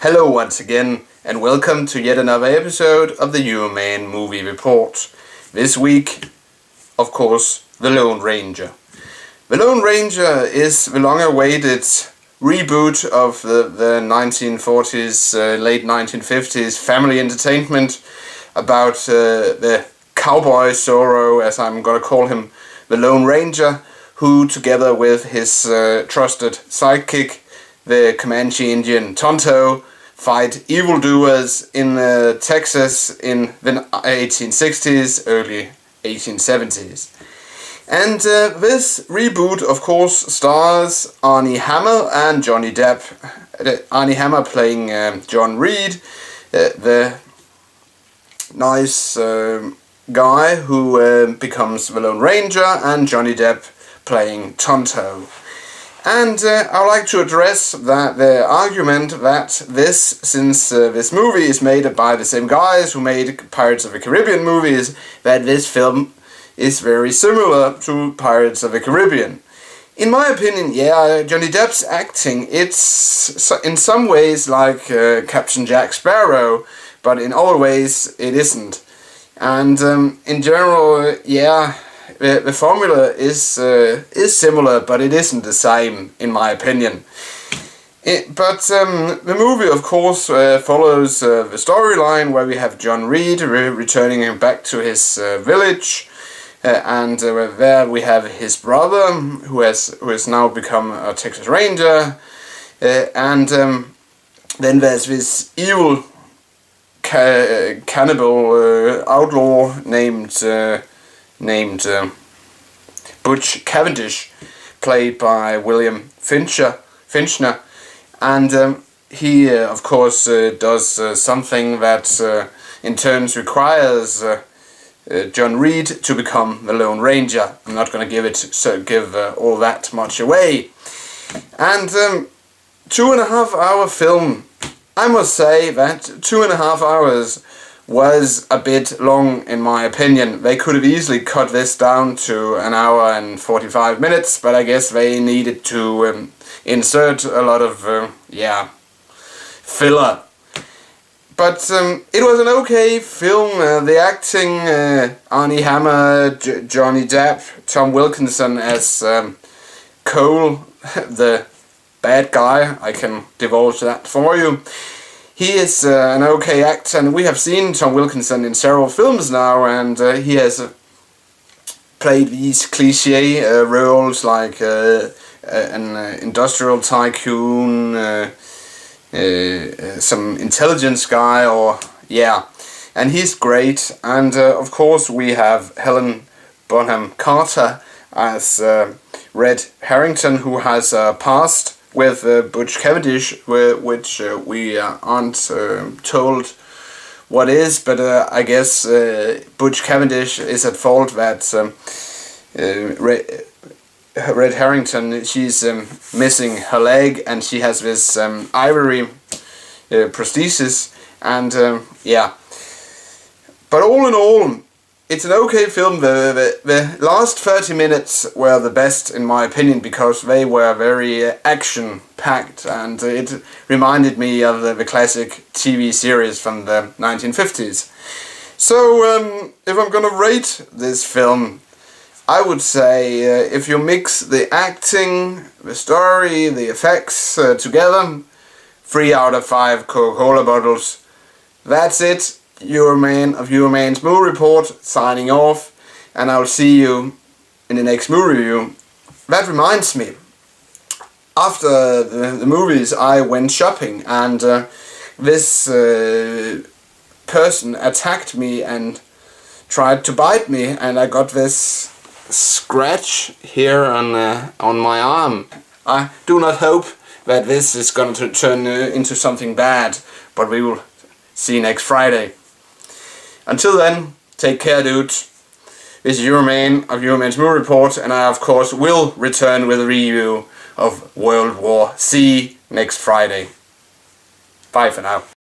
Hello once again, and welcome to yet another episode of the Euroman Movie Report. This week, of course, The Lone Ranger. The Lone Ranger is the long-awaited reboot of the 1940s, late 1950s family entertainment about the cowboy Zorro, as I'm gonna call him, the Lone Ranger, who together with his trusted sidekick, the Comanche Indian Tonto, fight evildoers in Texas in the 1860s, early 1870s. And this reboot, of course, stars Armie Hammer and Johnny Depp. Armie Hammer playing John Reed, the nice guy who becomes the Lone Ranger, and Johnny Depp playing Tonto. And I would like to address the argument that since this movie is made by the same guys who made Pirates of the Caribbean movies, that this film is very similar to Pirates of the Caribbean. In my opinion, yeah, Johnny Depp's acting, it's in some ways like Captain Jack Sparrow, but in other ways it isn't. And in general, yeah, the formula is similar, but it isn't the same, in my opinion. But the movie, of course, follows the storyline where we have John Reed returning him back to his village, and there we have his brother, who has now become a Texas Ranger, and then there's this evil cannibal outlaw named Butch Cavendish, played by William Finchner, and he of course does something that in turn requires John Reed to become the Lone Ranger. I'm not going to give all that much away. And 2.5 hour film. I must say that 2.5 hours was a bit long, in my opinion. They could have easily cut this down to 1 hour and 45 minutes, but I guess they needed to insert a lot of filler. But it was an okay film. The acting, Armie Hammer, Johnny Depp, Tom Wilkinson as Cole, the bad guy. I can divulge that for you. He is an okay actor, and we have seen Tom Wilkinson in several films now, and he has played these cliché roles like an industrial tycoon, some intelligence guy, and he's great. And of course we have Helen Bonham Carter as Red Harrington, who has passed with Butch Cavendish, which we aren't told what is, but I guess Butch Cavendish is at fault that Red Harrington, she's missing her leg, and she has this ivory prosthesis, and but all in all, it's an okay film. The last 30 minutes were the best, in my opinion, because they were very action-packed, and it reminded me of the classic TV series from the 1950s. So, if I'm gonna rate this film, I would say if you mix the acting, the story, the effects together, 3 out of 5 Coca-Cola bottles. That's it. Euroman of Euroman's Movie Report signing off, and I'll see you in the next movie review. That reminds me, after the movies I went shopping, and this person attacked me and tried to bite me, and I got this scratch here on my arm. I do not hope that this is going to turn into something bad, but we will see next Friday. Until then, take care, dude. This is Euroman of Euroman's Movie Report, and I of course will return with a review of World War C next Friday. Bye for now.